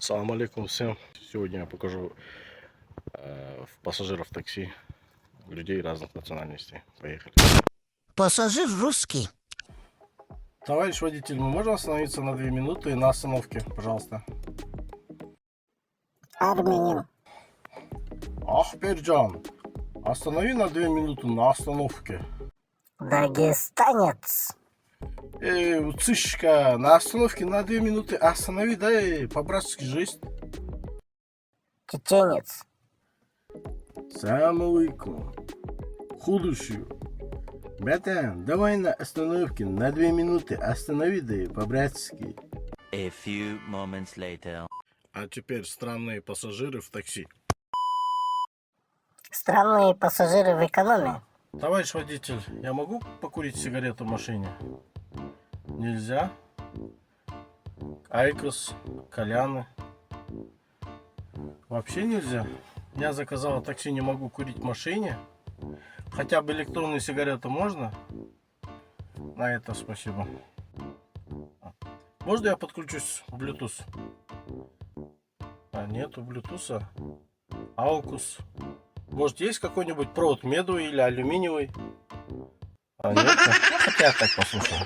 Салам алейкум всем. Сегодня я покажу пассажиров такси, людей разных национальностей. Поехали. Пассажир русский. Товарищ водитель, мы можем остановиться на 2 минуты на остановке, пожалуйста? Армянин. Ахберджан, останови на 2 минуты на остановке. Дагестанец. Уцышка, на остановке на 2 минуты останови, дай по-братски жесть. Чеченец. Салам алейкум. Худущую. Братан, давай на остановке на 2 минуты останови, да по-братски. A few moments later. А теперь странные пассажиры в такси. Странные пассажиры в экономе. Товарищ водитель, я могу покурить сигарету в машине? Нельзя. Айкос, кальяны. Вообще нельзя. Я заказал такси, не могу курить в машине. Хотя бы электронные сигареты можно? На это спасибо. Можно я подключусь в Bluetooth? А нету Bluetooth. Аукус. Может, есть какой-нибудь провод медовый или алюминиевый? А нет? Хотя я так послушал.